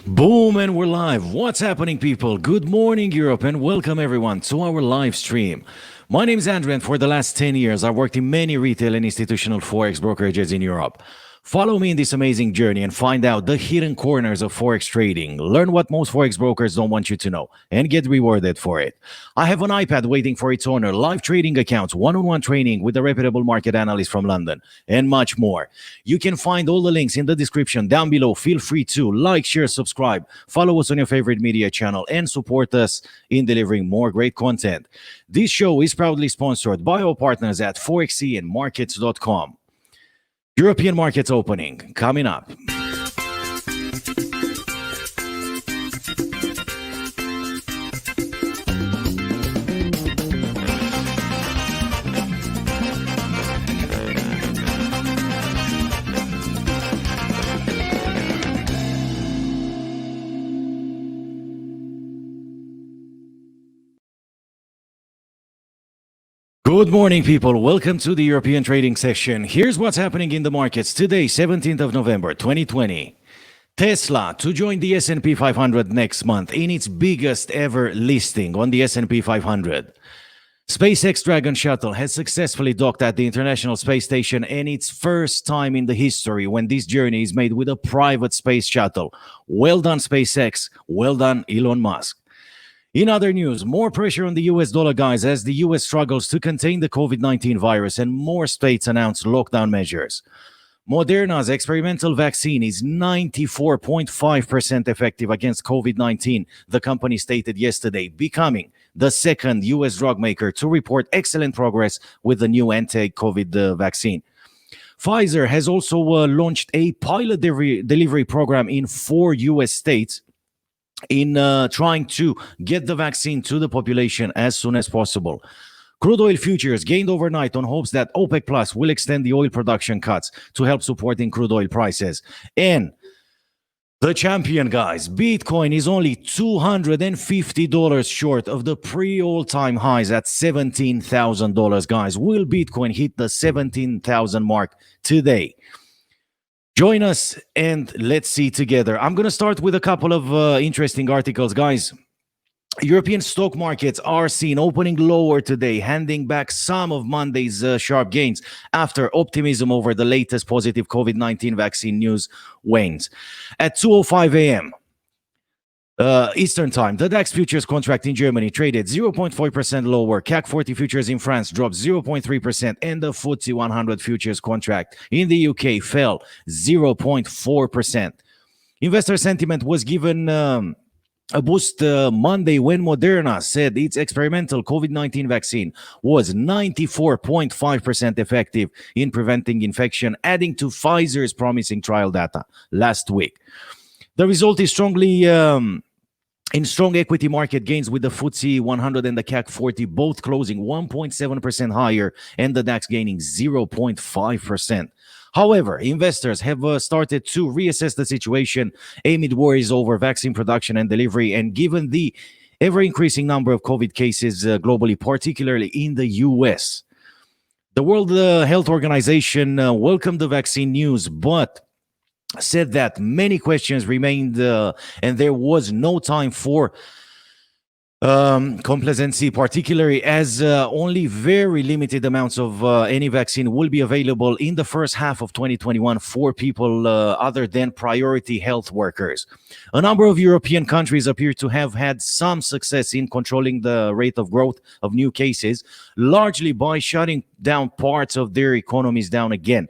Boom, and we're live. What's happening, people? Good morning, Europe, and welcome everyone to our live stream. My name is Andrew, and for the last 10 years, I've worked in many retail and institutional Forex brokerages in Europe. Follow me in this amazing journey and find out the hidden corners of Forex trading. Learn what most Forex brokers don't want you to know and get rewarded for it. I have an iPad waiting for its owner, live trading accounts, one-on-one training with a reputable market analyst from London, and much more. You can find all the links in the description down below. Feel free to like, share, subscribe, follow us on your favorite media channel, and support us in delivering more great content. This show is proudly sponsored by our partners at Forexy and Markets.com. European markets opening coming up. Good morning, people. Welcome to the European trading session. Here's what's happening in the markets today, 17th of November, 2020. Tesla to join the S&P 500 next month in its biggest ever listing on the S&P 500. SpaceX Dragon shuttle has successfully docked at the International Space Station, and it's first time in the history when this journey is made with a private space shuttle. Well done, SpaceX. Well done, Elon Musk. In other news, more pressure on the US dollar, guys, as the US struggles to contain the COVID-19 virus and more states announce lockdown measures. Moderna's experimental vaccine is 94.5% effective against COVID-19, the company stated yesterday, becoming the second US drug maker to report excellent progress with the new anti-COVID vaccine. Pfizer has also launched a pilot delivery program in 4 US states in trying to get the vaccine to the population as soon as possible. Crude oil futures gained overnight on hopes that OPEC Plus will extend the oil production cuts to help supporting crude oil prices. And the champion, guys, Bitcoin is only $250 short of the pre-all-time highs at $17,000, guys. Will Bitcoin hit the 17,000 mark today? Join us and let's see together. I'm going to start with a couple of interesting articles, guys. European stock markets are seen opening lower today, handing back some of Monday's sharp gains after optimism over the latest positive COVID-19 vaccine news wanes. At 2:05 a.m. Eastern Time, the DAX futures contract in Germany traded 0.4% lower. CAC 40 futures in France dropped 0.3%, and the FTSE 100 futures contract in the UK fell 0.4%. Investor sentiment was given a boost Monday when Moderna said its experimental COVID-19 vaccine was 94.5% effective in preventing infection, adding to Pfizer's promising trial data last week. The result is in strong equity market gains, with the FTSE 100 and the CAC 40 both closing 1.7% higher and the DAX gaining 0.5%. However, investors have started to reassess the situation amid worries over vaccine production and delivery, and given the ever-increasing number of COVID cases globally, particularly in the US. The World Health Organization welcomed the vaccine news, but said that many questions remained and there was no time for complacency, particularly as only very limited amounts of any vaccine will be available in the first half of 2021 for people other than priority health workers. A number of European countries appear to have had some success in controlling the rate of growth of new cases, largely by shutting down parts of their economies down again.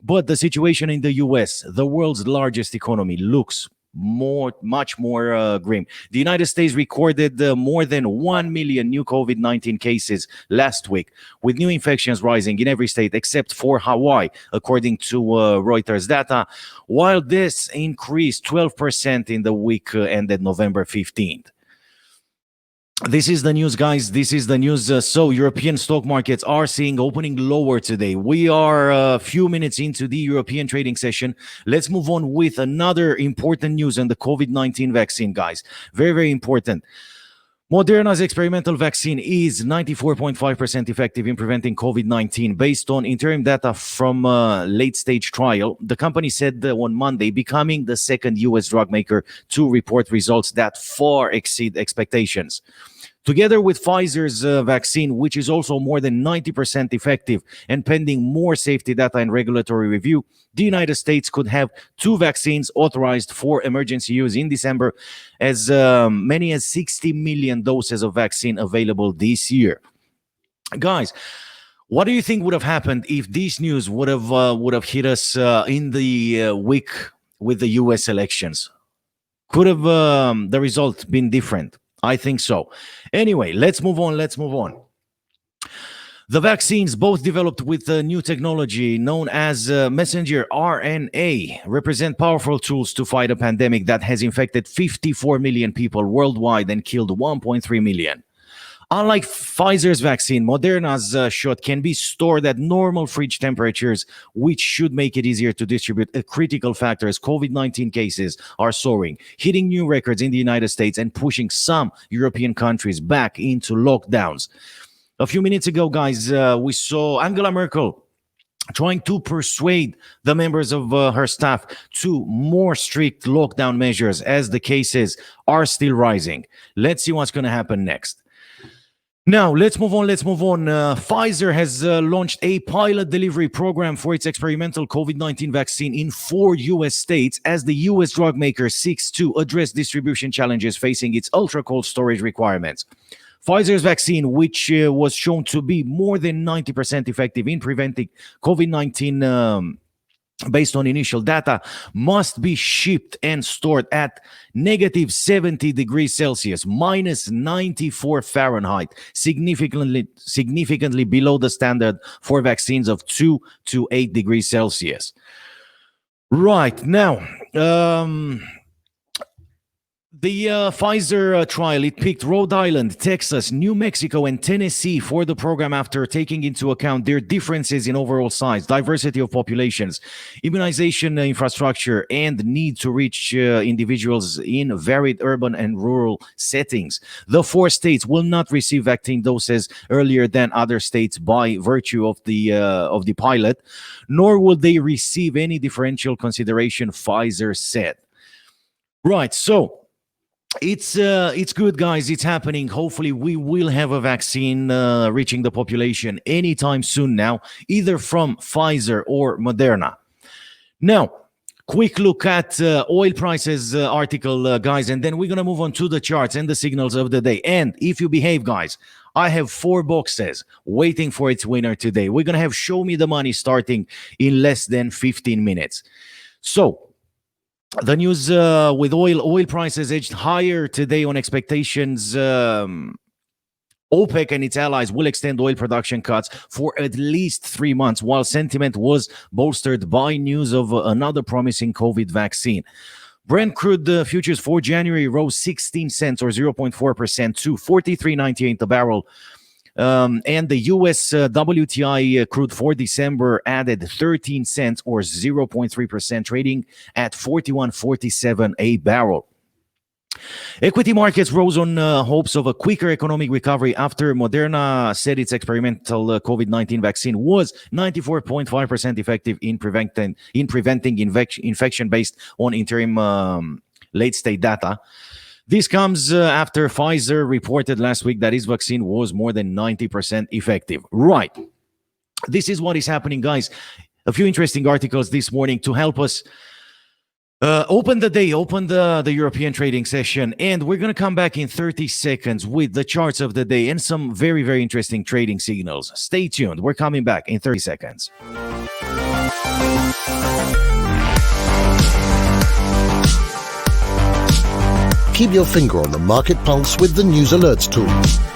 But the situation in the US, the world's largest economy, looks much more grim. The United States recorded more than 1 million new COVID-19 cases last week, with new infections rising in every state except for Hawaii, according to Reuters data, while this increased 12% in the week ended November 15th. This is the news, guys. This is the news. So European stock markets are seeing opening lower today. We are a few minutes into the European trading session. Let's move on with another important news on the COVID-19 vaccine, guys. Very, very important. Moderna's experimental vaccine is 94.5% effective in preventing COVID-19 based on interim data from a late-stage trial. The company said on Monday, becoming the second U.S. drug maker to report results that far exceed expectations. Together with Pfizer's vaccine, which is also more than 90% effective and pending more safety data and regulatory review, the United States could have two vaccines authorized for emergency use in December, as many as 60 million doses of vaccine available this year. Guys, what do you think would have happened if this news would have hit us in the week with the U.S. elections? Could have the result been different? I think so. Anyway, let's move on. The vaccines, both developed with a new technology known as messenger RNA, represent powerful tools to fight a pandemic that has infected 54 million people worldwide and killed 1.3 million. Unlike Pfizer's vaccine, Moderna's shot can be stored at normal fridge temperatures, which should make it easier to distribute, a critical factor as COVID-19 cases are soaring, hitting new records in the United States and pushing some European countries back into lockdowns. A few minutes ago, guys, we saw Angela Merkel trying to persuade the members of her staff to more strict lockdown measures as the cases are still rising. Let's see what's going to happen next. Now, let's move on. Pfizer has launched a pilot delivery program for its experimental COVID-19 vaccine in 4 U.S. states as the U.S. drug maker seeks to address distribution challenges facing its ultra-cold storage requirements. Pfizer's vaccine, which was shown to be more than 90% effective in preventing COVID-19 based on initial data, must be shipped and stored at negative 70 degrees Celsius, minus 94 Fahrenheit, significantly below the standard for vaccines of 2 to 8 degrees Celsius. Right, now, the Pfizer trial, it picked Rhode Island, Texas, New Mexico, and Tennessee for the program after taking into account their differences in overall size, diversity of populations, immunization infrastructure, and need to reach individuals in varied urban and rural settings. The 4 states will not receive vaccine doses earlier than other states by virtue of the pilot, nor will they receive any differential consideration, Pfizer said. Right, so it's good, guys. It's happening. Hopefully, we will have a vaccine reaching the population anytime soon now, either from Pfizer or Moderna. Now, quick look at oil prices article, guys, and then we're going to move on to the charts and the signals of the day. And if you behave, guys, I have 4 boxes waiting for its winner today. We're going to have Show Me the Money starting in less than 15 minutes. So, the news with oil prices edged higher today on expectations. OPEC and its allies will extend oil production cuts for at least 3 months, while sentiment was bolstered by news of another promising COVID vaccine. Brent crude futures for January rose 16 cents or 0.4% to $43.98 a barrel. And the U.S. WTI crude for December added 13 cents or 0.3%, trading at $41.47 a barrel. Equity markets rose on hopes of a quicker economic recovery after Moderna said its experimental COVID-19 vaccine was 94.5% effective in preventing infection based on interim late-stage data. This comes after Pfizer reported last week that his vaccine was more than 90% effective. Right. This is what is happening, guys. A few interesting articles this morning to help us open the European trading session. And we're going to come back in 30 seconds with the charts of the day and some very, very interesting trading signals. Stay tuned. We're coming back in 30 seconds. Keep your finger on the market pulse with the News Alerts tool.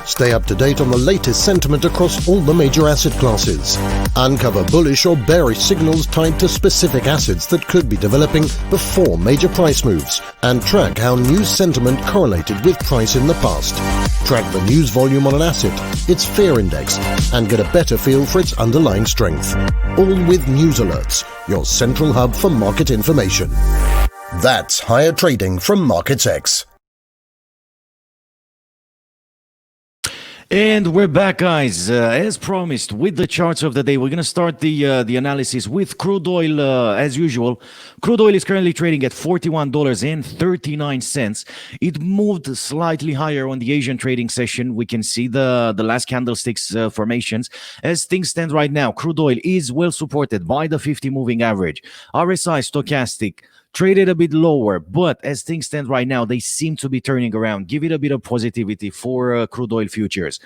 Stay up to date on the latest sentiment across all the major asset classes. Uncover bullish or bearish signals tied to specific assets that could be developing before major price moves, and track how news sentiment correlated with price in the past. Track the news volume on an asset, its fear index, and get a better feel for its underlying strength. All with News Alerts, your central hub for market information. That's higher trading from MarketsX. And we're back, guys. As promised, with the charts of the day, we're gonna start the analysis with crude oil. As usual, crude oil is currently trading at $41.39. It moved slightly higher on the Asian trading session. We can see the last candlesticks formations. As things stand right now, crude oil is well supported by the 50 moving average. RSI stochastic traded a bit lower, but as things stand right now, they seem to be turning around. Give it a bit of positivity for crude oil futures.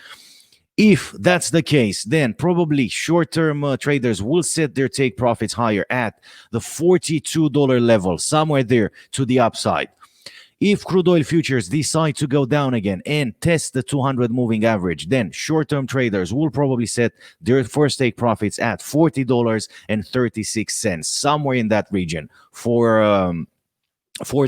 If that's the case, then probably short-term traders will set their take profits higher at the $42 level, somewhere there to the upside. If crude oil futures decide to go down again and test the 200 moving average, then short-term traders will probably set their first take profits at $40.36, somewhere in that region for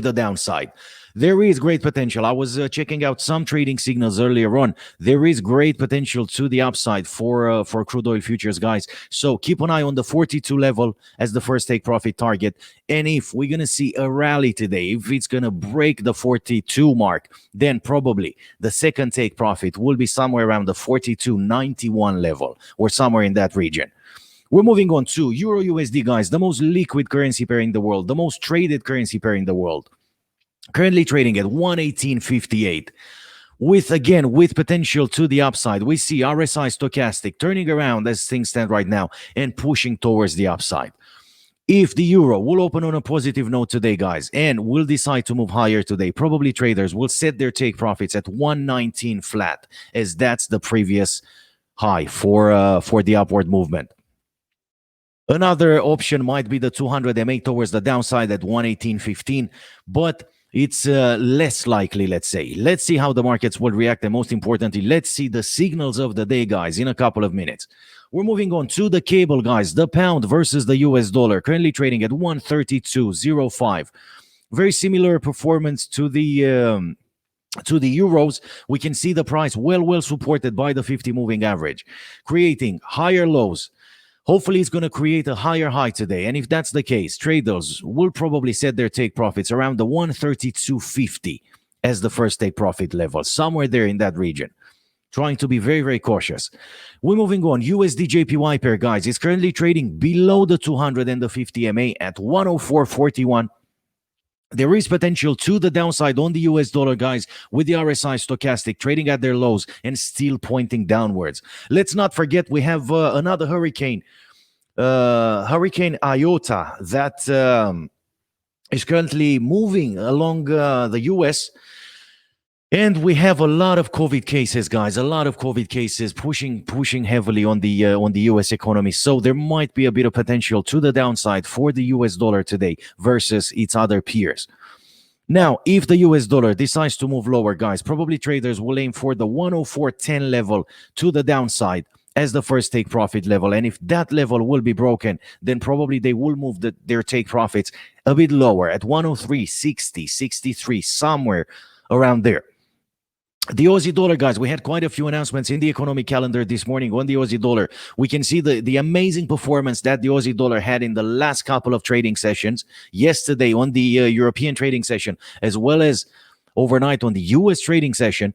the downside. There is great potential. I was checking out some trading signals earlier on. There is great potential to the upside for crude oil futures, guys. So keep an eye on the 42 level as the first take profit target. And if we're gonna see a rally today, if it's gonna break the 42 mark, then probably the second take profit will be somewhere around the 42.91 level or somewhere in that region. We're moving on to Euro USD, guys, the most liquid currency pair in the world, the most traded currency pair in the world. Currently trading at 118.58. With potential to the upside. We see RSI stochastic turning around as things stand right now and pushing towards the upside. If the euro will open on a positive note today, guys, and will decide to move higher today, probably traders will set their take profits at 119 flat, as that's the previous high for the upward movement. Another option might be the 200 MA towards the downside at 118.15, but it's less likely, let's say. Let's see how the markets will react, and most importantly, let's see the signals of the day, guys, in a couple of minutes. We're moving on to the cable, guys. The pound versus the US dollar, currently trading at 132.05. Very similar performance to the euros. We can see the price well supported by the 50 moving average, creating higher lows. Hopefully, it's going to create a higher high today. And if that's the case, traders will probably set their take profits around the 132.50 as the first take profit level, somewhere there in that region. Trying to be very cautious. We're moving on. USD JPY pair, guys, is currently trading below the 200 and the 50 MA at 104.41. There is potential to the downside on the US dollar, guys, with the RSI stochastic trading at their lows and still pointing downwards. Let's not forget we have another hurricane, Hurricane Iota, that is currently moving along the US. And we have a lot of COVID cases, guys, a lot of COVID cases pushing heavily on the US economy. So there might be a bit of potential to the downside for the US dollar today versus its other peers. Now, if the US dollar decides to move lower, guys, probably traders will aim for the 104.10 level to the downside as the first take profit level. And if that level will be broken, then probably they will move their take profits a bit lower at 103.60, 63, somewhere around there. The Aussie dollar, guys, we had quite a few announcements in the economic calendar this morning on the Aussie dollar. We can see the amazing performance that the Aussie dollar had in the last couple of trading sessions, yesterday on the European trading session, as well as overnight on the US trading session.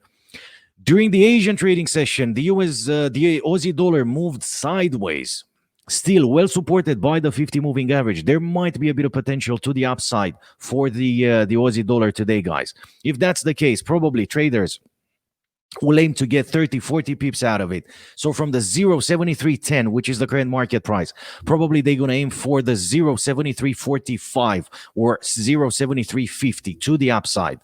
During the Asian trading session, the Aussie dollar moved sideways, still well supported by the 50 moving average. There might be a bit of potential to the upside for the Aussie dollar today, guys. If that's the case, probably traders will aim to get 30-40 pips out of it. So from the 0.7310, which is the current market price, probably they're going to aim for the 0.7345 or 0.7350 to the upside.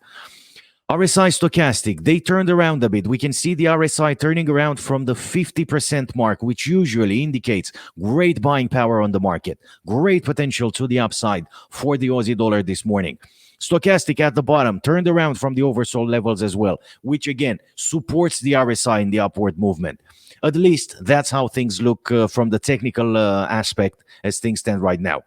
RSI stochastic, they turned around a bit. We can see the RSI turning around from the 50% mark, which usually indicates great buying power on the market, great potential to the upside for the Aussie dollar this morning. Stochastic at the bottom turned around from the oversold levels as well, which again supports the RSI in the upward movement. At least that's how things look from the technical aspect as things stand right now.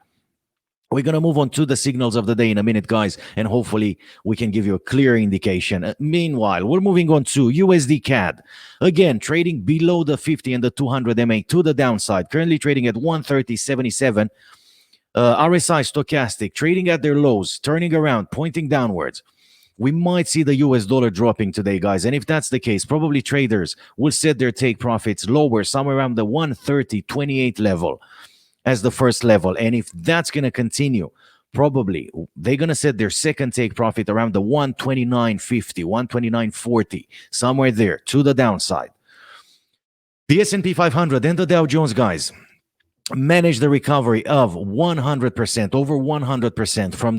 We're going to move on to the signals of the day in a minute, guys, and hopefully we can give you a clear indication. Meanwhile, we're moving on to USD CAD. Again, trading below the 50 and the 200 MA to the downside, currently trading at 130.77. RSI stochastic trading at their lows, turning around, pointing downwards. We might see the US dollar dropping today, guys. And if that's the case, probably traders will set their take profits lower, somewhere around the 130.28 level as the first level. And if that's going to continue, probably they're going to set their second take profit around the 129.50, 129.40, somewhere there to the downside. The S&P 500 and the Dow Jones, guys, managed the recovery of 100%, over 100% from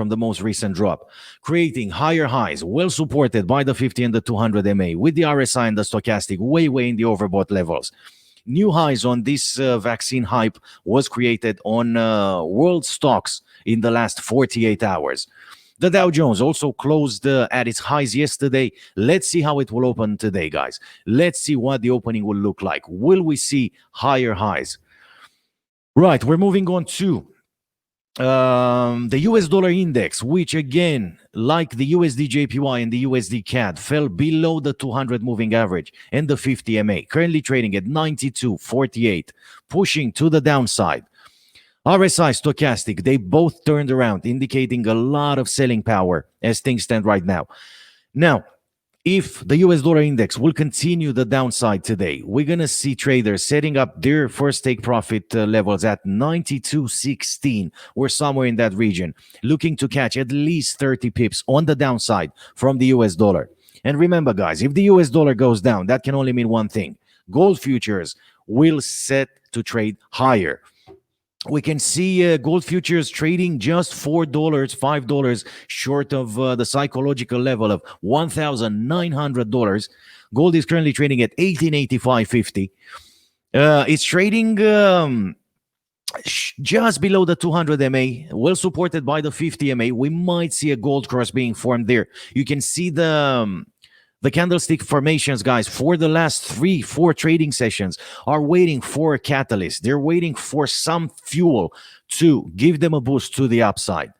the most recent drop, creating higher highs, well supported by the 50 and the 200 MA, with the RSI and the stochastic way in the overbought levels. New highs on this vaccine hype was created on world stocks in the last 48 hours. The Dow Jones also closed at its highs yesterday. Let's see how it will open today, guys. Let's see what the opening will look like. Will we see higher highs? Right, we're moving on to the US dollar index, which again, like the USD JPY and the USD CAD, fell below the 200 moving average and the 50 MA, currently trading at 92.48, pushing to the downside. RSI, stochastic, they both turned around, indicating a lot of selling power as things stand right now. Now, if the US dollar index will continue the downside today, we're going to see traders setting up their first take profit levels at 92.16 or somewhere in that region, looking to catch at least 30 pips on the downside from the US dollar. And remember, guys, if the US dollar goes down, that can only mean one thing. Gold futures will set to trade higher. We can see gold futures trading just $4, $5 short of the psychological level of $1,900. Gold is currently trading at 1885.50. It's trading just below the 200 MA, well supported by the 50 MA. We might see a gold cross being formed there. You can see the candlestick formations, guys, for the last 3-4 trading sessions are waiting for a catalyst. They're waiting for some fuel to give them a boost to the upside.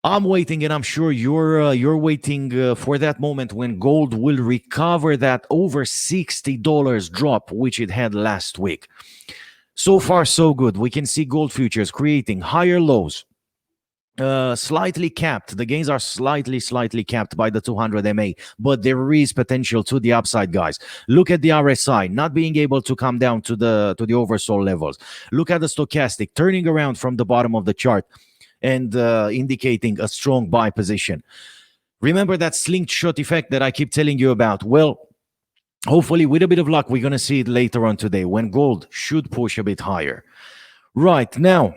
I'm waiting, and I'm sure you're waiting for that moment when gold will recover that over $60 drop, which it had last week. So far, so good. We can see gold futures creating higher lows. Slightly capped. The gains are slightly capped by the 200 MA, but there is potential to the upside, guys. Look at the RSI not being able to come down to the oversold levels. Look at the stochastic turning around from the bottom of the chart and indicating a strong buy position. Remember that slingshot effect that I keep telling you about? Well, hopefully with a bit of luck, we're going to see it later on today when gold should push a bit higher. Right now,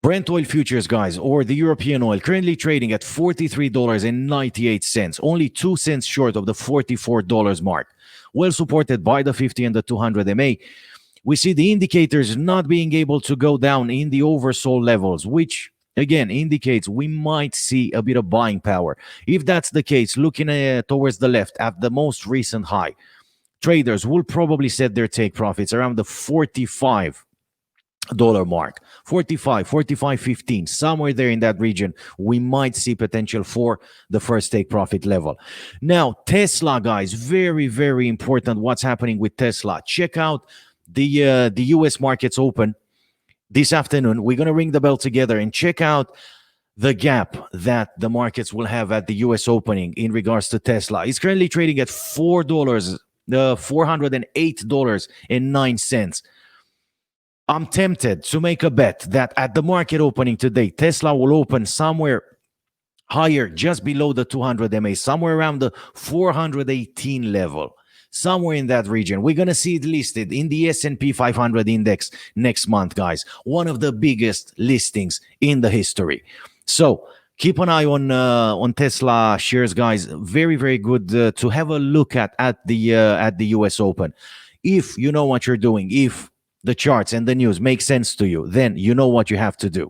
Brent oil futures, guys, or the European oil, currently trading at $43.98, only 2 cents short of the $44 mark. Well supported by the 50 and the 200 MA. We see the indicators not being able to go down in the oversold levels, which again indicates we might see a bit of buying power. If that's the case, looking towards the left at the most recent high, traders will probably set their take profits around the $45 mark, 45.15, somewhere there in that region. We might see potential for the first take profit level. Now, Tesla, guys, very important what's happening with Tesla. Check out the US markets open this afternoon. We're going to ring the bell together and check out the gap that the markets will have at the US opening in regards to Tesla. It's currently trading at $408.09. I'm tempted to make a bet that at the market opening today, Tesla will open somewhere higher, just below the 200 MA, somewhere around the 418 level, somewhere in that region. We're going to see it listed in the S&P 500 index next month, guys. One of the biggest listings in the history. So keep an eye on Tesla shares, guys. Very good to have a look at the US Open. If you know what you're doing, if the charts and the news make sense to you, then you know what you have to do.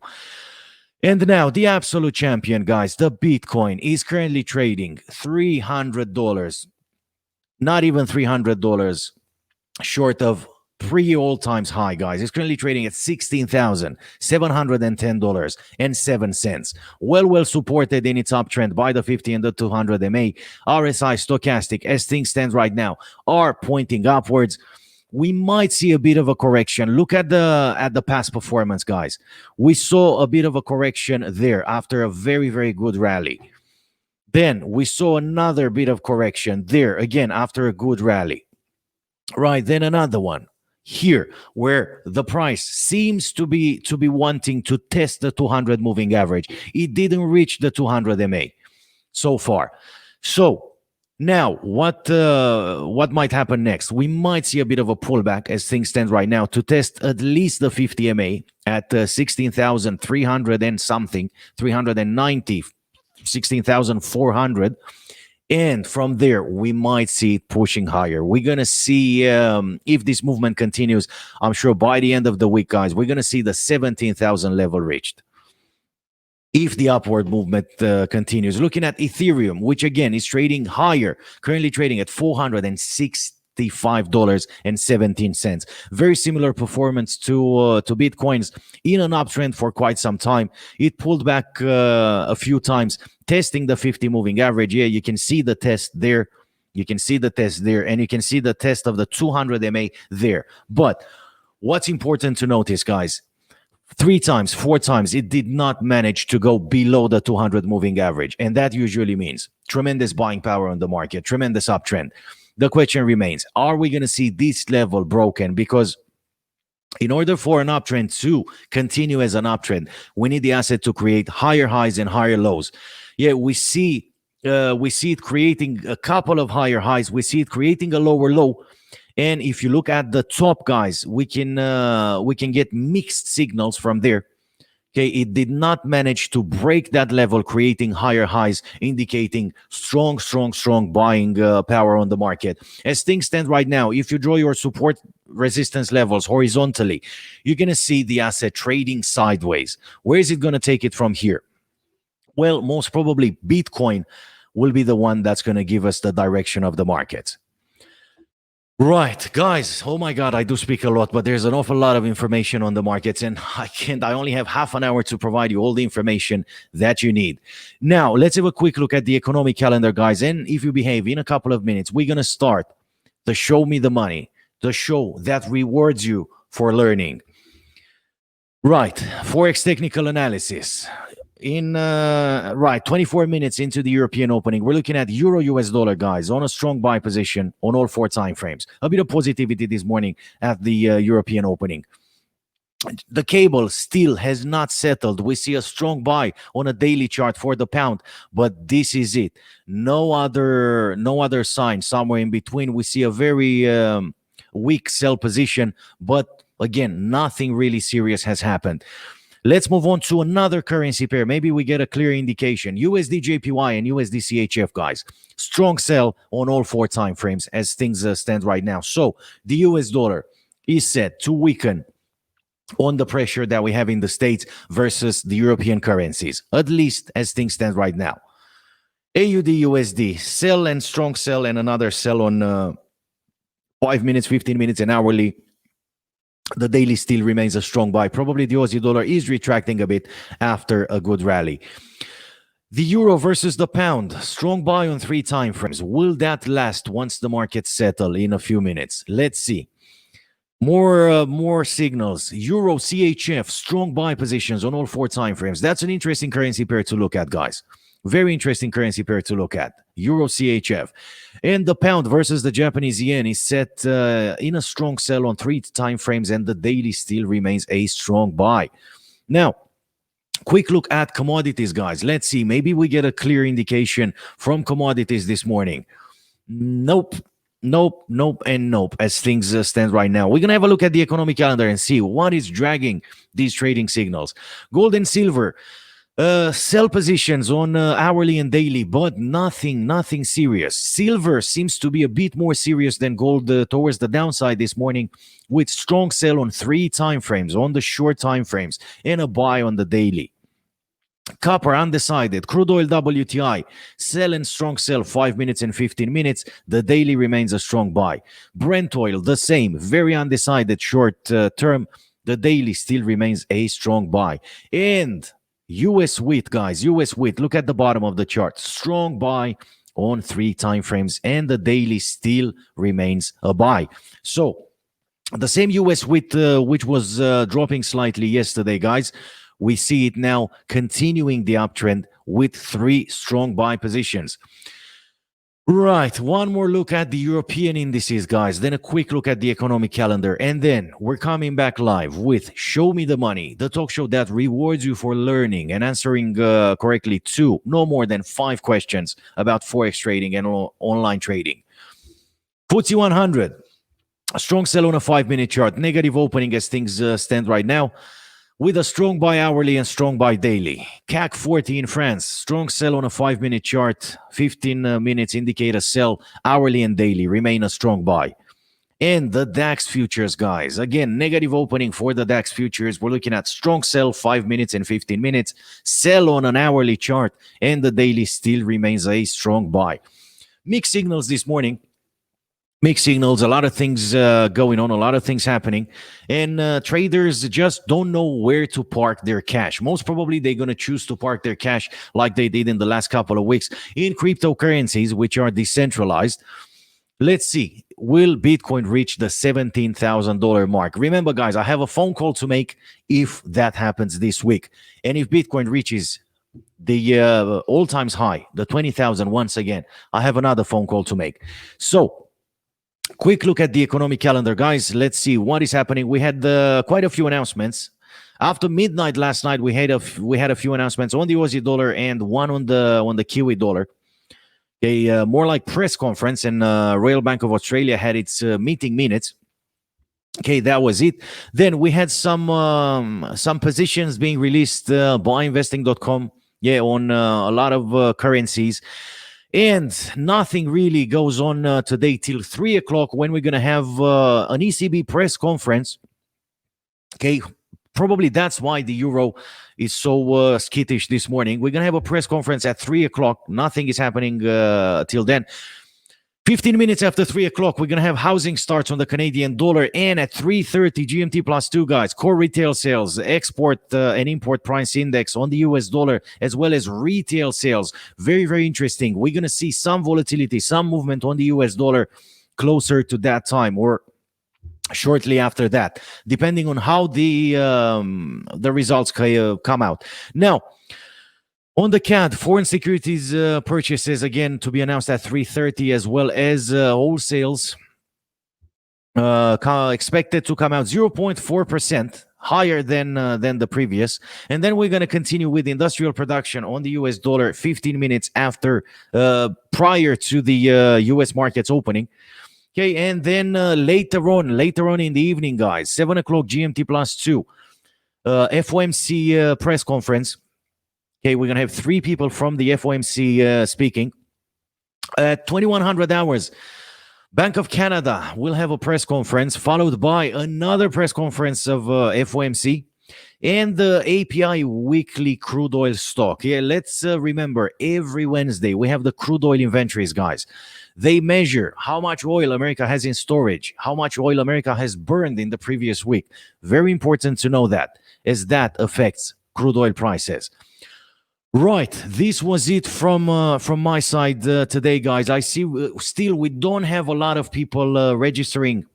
And now the absolute champion, guys, the Bitcoin is currently trading $300, not even $300 short of pre-all-time high, guys. It's currently trading at $16,710.07. Well supported in its uptrend by the 50 and the 200 MA. RSI, stochastic, as things stand right now, are pointing upwards. We might see a bit of a correction. Look at the past performance, guys. We saw a bit of a correction there after a very good rally. Then we saw another bit of correction there again after a good rally. Right, then another one here where the price seems to be wanting to test the 200 moving average. It didn't reach the 200 MA so far. So now what might happen next? We might see a bit of a pullback as things stand right now to test at least the 50 MA at 16,300 and something, 390, 16,400. And from there, we might see it pushing higher. We're going to see if this movement continues. I'm sure by the end of the week, guys, we're going to see the 17,000 level reached. If the upward movement continues. Looking at Ethereum, which again is trading higher, currently trading at $465.17. Very similar performance to Bitcoin's in an uptrend for quite some time. It pulled back a few times, testing the 50 moving average. Yeah, you can see the test there. You can see the test there, and you can see the test of the 200 MA there. But what's important to notice, guys, 3 times, 4 times, it did not manage to go below the 200 moving average. And that usually means tremendous buying power on the market, tremendous uptrend. The question remains, are we going to see this level broken? Because in order for an uptrend to continue as an uptrend, we need the asset to create higher highs and higher lows. Yeah, we see it creating a couple of higher highs. We see it creating a lower low. And if you look at the top, guys, we can get mixed signals from there. Okay, it did not manage to break that level, creating higher highs, indicating strong buying power on the market. As things stand right now, if you draw your support resistance levels horizontally, you're going to see the asset trading sideways. Where is it going to take it from here? Well, most probably Bitcoin will be the one that's going to give us the direction of the market. Right, guys. Oh my God, I do speak a lot, but there's an awful lot of information on the markets, and I only have half an hour to provide you all the information that you need. Now, let's have a quick look at the economic calendar, guys. And if you behave in a couple of minutes, we're going to start the Show Me the Money, the show that rewards you for learning. Right, Forex technical analysis. In 24 minutes into the European opening, we're looking at Euro US dollar, guys, on a strong buy position on all 4 time frames. A bit of positivity this morning at the European opening. The cable still has not settled. We see a strong buy on a daily chart for the pound, but this is it. No other sign. Somewhere in between, we see a very weak sell position, but again, nothing really serious has happened. Let's move on to another currency pair. Maybe we get a clear indication. USD JPY and USD CHF, guys. Strong sell on all 4 time frames as things stand right now. So the US dollar is set to weaken on the pressure that we have in the States versus the European currencies, at least as things stand right now. AUD USD, sell and strong sell, and another sell on 5 minutes, 15 minutes, and hourly. The daily still remains a strong buy. Probably the Aussie dollar is retracting a bit after a good rally. The euro versus the pound, strong buy on 3 time frames. Will that last once the markets settle in a few minutes? Let's see. More signals. Euro CHF, strong buy positions on all 4 time frames. That's an interesting currency pair to look at, guys. Very interesting currency pair to look at. Euro CHF. And the pound versus the Japanese yen is set in a strong sell on 3 time frames, and the daily still remains a strong buy. Now, quick look at commodities, guys. Let's see. Maybe we get a clear indication from commodities this morning. Nope, and nope, as things stand right now. We're going to have a look at the economic calendar and see what is dragging these trading signals. Gold and silver. Sell positions on hourly and daily, but nothing serious. Silver seems to be a bit more serious than gold towards the downside this morning, with strong sell on 3 time frames, on the short time frames, and a buy on the daily. Copper undecided. Crude oil WTI, sell and strong sell 5 minutes and 15 minutes. The daily remains a strong buy. Brent oil, the same, very undecided short term. The daily still remains a strong buy. And US wheat, guys, US wheat, look at the bottom of the chart. Strong buy on 3 time frames, and the daily still remains a buy. So the same US wheat which was dropping slightly yesterday, guys, We see it now continuing the uptrend with 3 strong buy positions. Right, one more look at the European indices, guys, then a quick look at the economic calendar, and then we're coming back live with Show Me the Money, the talk show that rewards you for learning and answering correctly to no more than 5 questions about Forex trading and online trading. FTSE 100, a strong sell on a 5-minute chart, negative opening as things stand right now, with a strong buy hourly and strong buy daily. CAC 40 in France, strong sell on a 5-minute chart, 15 minutes indicate a sell, hourly and daily remain a strong buy. And the DAX futures, guys, again, negative opening for the DAX futures. We're looking at strong sell 5 minutes and 15 minutes, sell on an hourly chart, and the daily still remains a strong buy. Mixed signals this morning. Mixed signals, a lot of things going on, a lot of things happening, and traders just don't know where to park their cash. Most probably they're going to choose to park their cash like they did in the last couple of weeks in cryptocurrencies, which are decentralized. Let's see, will Bitcoin reach the $17,000 mark? Remember, guys, I have a phone call to make if that happens this week. And if Bitcoin reaches the all-time high, the 20,000 once again, I have another phone call to make. So, quick look at the economic calendar, guys. Let's see what is happening. We had quite a few announcements. After midnight last night, we had a few announcements on the Aussie dollar and one on the Kiwi dollar. Okay, more like press conference, and Royal Bank of Australia had its meeting minutes. Okay, that was it. Then we had some positions being released by investing.com. Yeah, on a lot of currencies. And nothing really goes on today till 3 o'clock when we're going to have an ECB press conference. Okay, probably that's why the euro is so skittish this morning. We're going to have a press conference at 3 o'clock. Nothing is happening till then. 15 minutes after 3 o'clock, we're going to have housing starts on the Canadian dollar. And at 3:30 GMT plus 2, guys, core retail sales, export and import price index on the US dollar, as well as retail sales. Very, very interesting. We're going to see some volatility, some movement on the US dollar closer to that time or shortly after that, depending on how the results come out. Now, on the CAD, foreign securities purchases, again, to be announced at 3:30, as well as wholesales expected to come out 0.4% higher than the previous. And then we're going to continue with industrial production on the US dollar 15 minutes after, prior to the US markets opening. Okay, and then later on in the evening, guys, 7 o'clock GMT plus 2, FOMC press conference. Okay, we're going to have 3 people from the FOMC speaking. At 2100 hours, Bank of Canada will have a press conference, followed by another press conference of FOMC and the API weekly crude oil stock. Yeah, let's remember, every Wednesday we have the crude oil inventories, guys. They measure how much oil America has in storage, how much oil America has burned in the previous week. Very important to know that, as that affects crude oil prices. Right, this was it from my side today, guys. I see still we don't have a lot of people registering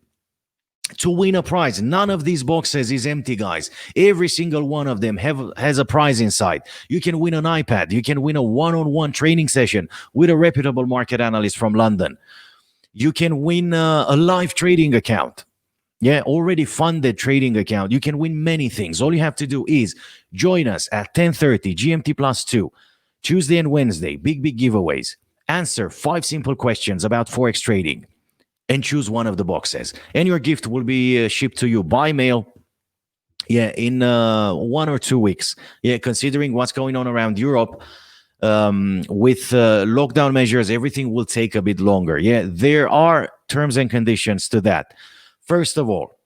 to win a prize. None of these boxes is empty, guys. Every single one of them has a prize inside. You can win an iPad. You can win a one-on-one training session with a reputable market analyst from London. You can win a live trading account. Yeah, already funded trading account. You can win many things. All you have to do is join us at 10:30 GMT plus 2, Tuesday and Wednesday, big giveaways. Answer 5 simple questions about Forex trading and choose one of the boxes. And your gift will be shipped to you by mail, yeah, in 1 or 2 weeks. Yeah, considering what's going on around Europe, with lockdown measures, everything will take a bit longer. Yeah, there are terms and conditions to that. First of all,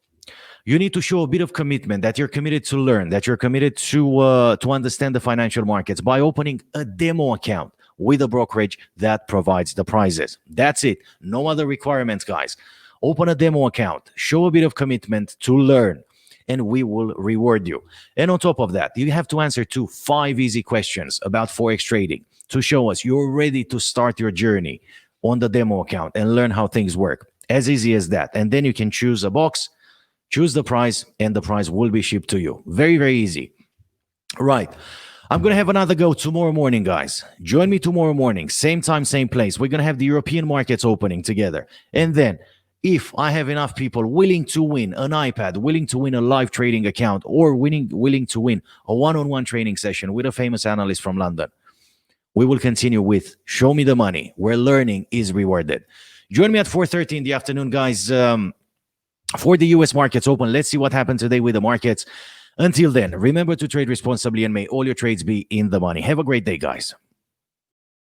you need to show a bit of commitment, that you're committed to learn, that you're committed to understand the financial markets by opening a demo account with a brokerage that provides the prizes. That's it. No other requirements, guys. Open a demo account, show a bit of commitment to learn, and we will reward you. And on top of that, you have to answer to 5 easy questions about Forex trading to show us you're ready to start your journey on the demo account and learn how things work. As easy as that. And then you can choose a box, choose the prize, and the prize will be shipped to you. Very, very easy. Right. I'm going to have another go tomorrow morning, guys. Join me tomorrow morning, same time, same place. We're going to have the European markets opening together. And then, if I have enough people willing to win an iPad, willing to win a live trading account, or willing to win a one-on-one training session with a famous analyst from London, we will continue with Show Me the Money, where learning is rewarded. Join me at 4:30 in the afternoon, guys, for the US markets open. Let's see what happened today with the markets. Until then, remember to trade responsibly and may all your trades be in the money. Have a great day, guys.